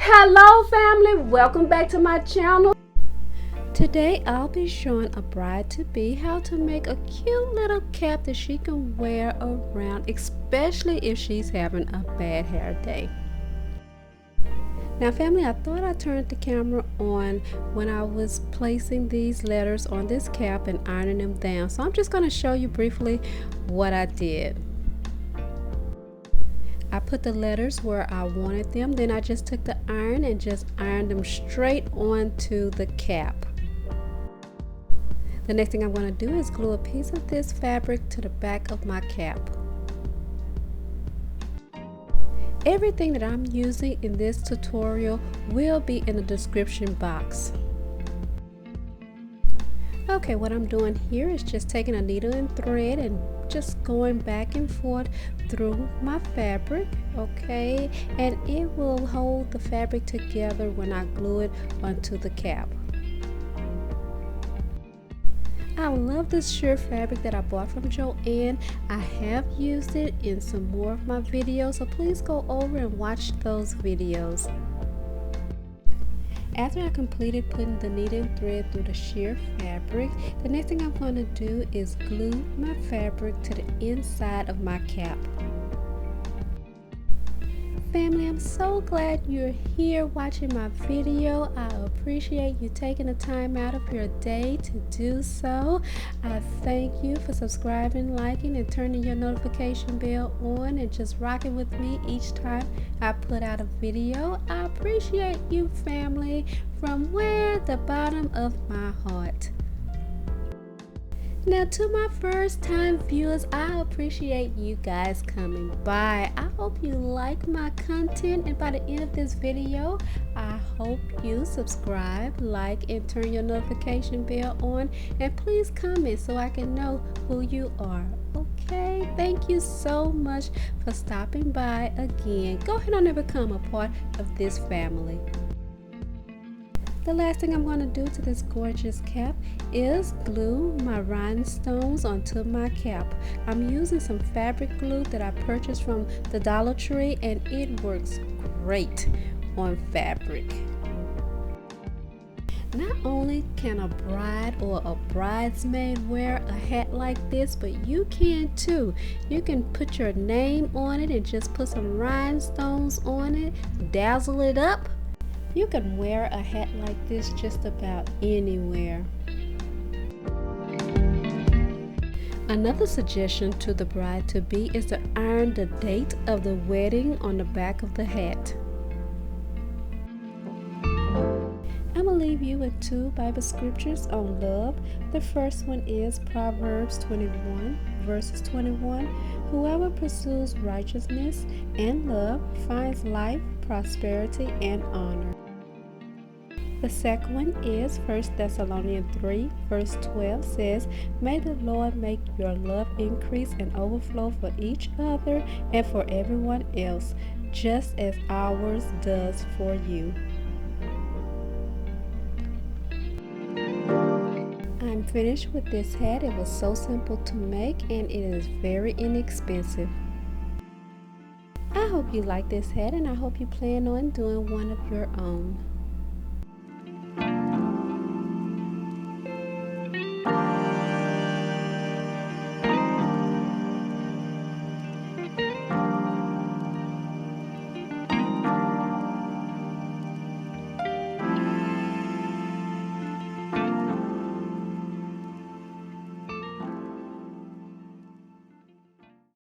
Hello family, welcome back to my channel. Today I'll be showing a bride-to-be how to make a cute little cap that she can wear around, especially if she's having a bad hair day. Now family, I thought I turned the camera on when I was placing these letters on this cap and ironing them down, so I'm just going to show you briefly what I did. I put the letters where I wanted them, then I just took the iron and just ironed them straight onto the cap. The next thing I'm going to do is glue a piece of this fabric to the back of my cap. Everything that I'm using in this tutorial will be in the description box. Okay, what I'm doing here is just taking a needle and thread and just going back and forth through my fabric, okay, and it will hold the fabric together when I glue it onto the cap. I love this sheer fabric that I bought from JoAnn. I have used it in some more of my videos, so please go over and watch those videos. After I completed putting the needle and thread through the sheer fabric, the next thing I'm going to do is glue my fabric to the inside of my cap. Family, I'm so glad you're here watching my video. I appreciate you taking the time out of your day to do so. I thank you for subscribing, liking, and turning your notification bell on and just rocking with me each time I put out a video. I appreciate you, family, from the bottom of my heart. Now, to my first time viewers, I appreciate you guys coming by. I hope you like my content, and by the end of this video, I hope you subscribe, like, and turn your notification bell on, and please comment so I can know who you are. Okay, thank you so much for stopping by again. Go ahead and become a part of this family. The last thing I'm going to do to this gorgeous cap is glue my rhinestones onto my cap. I'm using some fabric glue that I purchased from the Dollar Tree, and it works great on fabric. Not only can a bride or a bridesmaid wear a hat like this, but you can too. You can put your name on it and just put some rhinestones on it, dazzle it up. You can wear a hat like this just about anywhere. Another suggestion to the bride-to-be is to iron the date of the wedding on the back of the hat. I'm going to leave you with two Bible scriptures on love. The first one is Proverbs 21, verses 21. Whoever pursues righteousness and love finds life, prosperity, and honor. The second one is 1 Thessalonians 3, verse 12 says, May the Lord make your love increase and overflow for each other and for everyone else, just as ours does for you. I'm finished with this hat. It was so simple to make and it is very inexpensive. I hope you like this hat, and I hope you plan on doing one of your own.